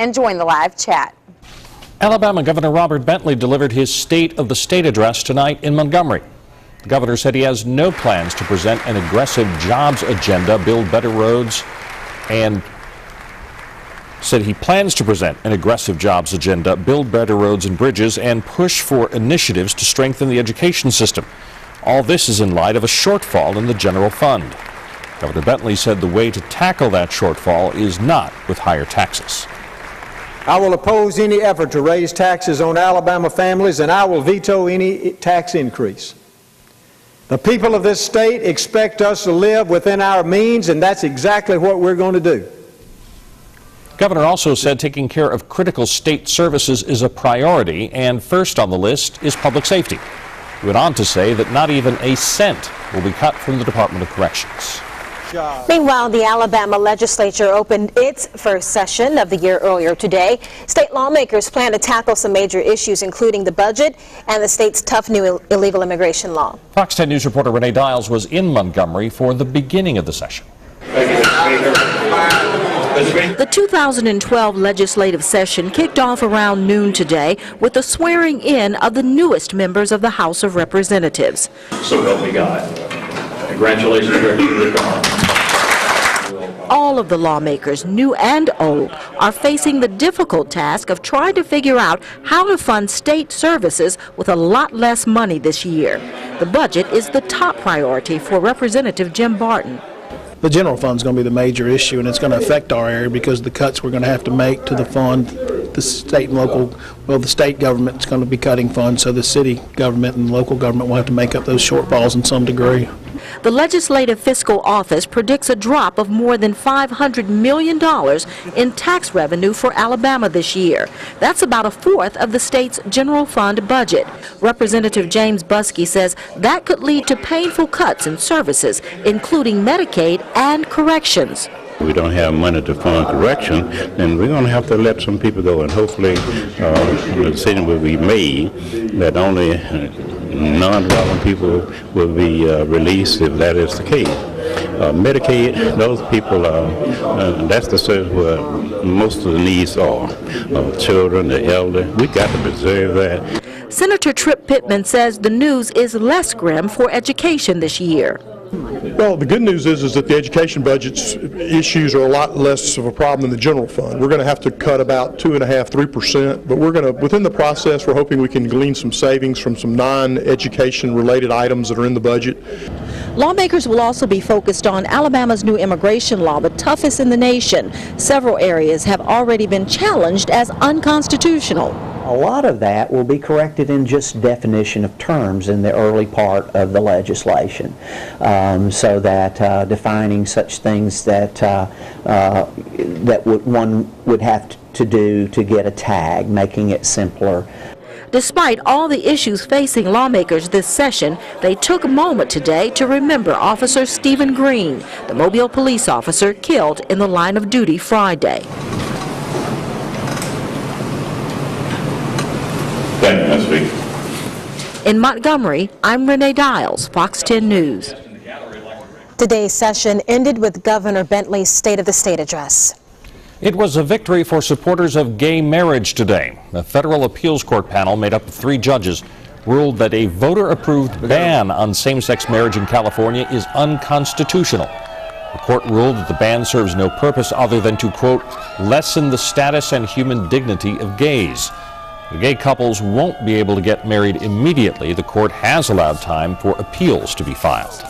and join the live chat. Alabama Governor Robert Bentley delivered his State of the State address tonight in Montgomery. The governor said he has no plans to present an aggressive jobs agenda, build better roads, and said he plans to present an aggressive jobs agenda, build better roads and bridges, and push for initiatives to strengthen the education system. All this is in light of a shortfall in the general fund. Governor Bentley said the way to tackle that shortfall is not with higher taxes. I will oppose any effort to raise taxes on Alabama families, and I will veto any tax increase. The people of this state expect us to live within our means, and that's exactly what we're going to do. The governor also said taking care of critical state services is a priority, and first on the list is public safety. He went on to say that not even a cent will be cut from the Department of Corrections. Meanwhile, the Alabama legislature opened its first session of the year earlier today. State lawmakers plan to tackle some major issues, including the budget and the state's tough new illegal immigration law. Fox 10 News reporter Renee Dials was in Montgomery for the beginning of the session. The 2012 legislative session kicked off around noon today with the swearing in of the newest members of the House of Representatives. So help me God. Congratulations, Representative. All of the lawmakers, new and old, are facing the difficult task of trying to figure out how to fund state services with a lot less money this year. The budget is the top priority for Representative Jim Barton. The general fund is going to be the major issue, and it's going to affect our area because the cuts we're going to have to make to the fund, the state and local, well, the state government is going to be cutting funds, so the city government and local government will have to make up those shortfalls in some degree. The Legislative Fiscal Office predicts a drop of more than $500 million in tax revenue for Alabama this year. That's about a fourth of the state's general fund budget. Representative James Buskey says that could lead to painful cuts in services, including Medicaid and corrections. We don't have money to fund correction, then we're going to have to let some people go, and hopefully the decision will be made that only non-relevant people will be released if that is the case. Medicaid, those people, that's the service where most of the needs are. Children, the elderly, we got to preserve that. Senator Tripp Pittman says the news is less grim for education this year. Well, the good news is that the education budget's issues are a lot less of a problem than the general fund. We're going to have to cut about 2.5–3%, but we're going to, within the process, we're hoping we can glean some savings from some non-education related items that are in the budget. Lawmakers will also be focused on Alabama's new immigration law, the toughest in the nation. Several areas have already been challenged as unconstitutional. A lot of that will be corrected in just definition of terms in the early part of the legislation, so that defining such things that one would have to do to get a tag, making it simpler. Despite all the issues facing lawmakers this session, they took a moment today to remember Officer Stephen Green, the Mobile police officer killed in the line of duty Friday. In Montgomery, I'm Renee Dials, Fox 10 News. Today's session ended with Governor Bentley's State of the State address. It was a victory for supporters of gay marriage today. The federal appeals court panel, made up of 3 judges, ruled that a voter-approved ban on same-sex marriage in California is unconstitutional. The court ruled that the ban serves no purpose other than to, quote, lessen the status and human dignity of gays. The gay couples won't be able to get married immediately. The court has allowed time for appeals to be filed.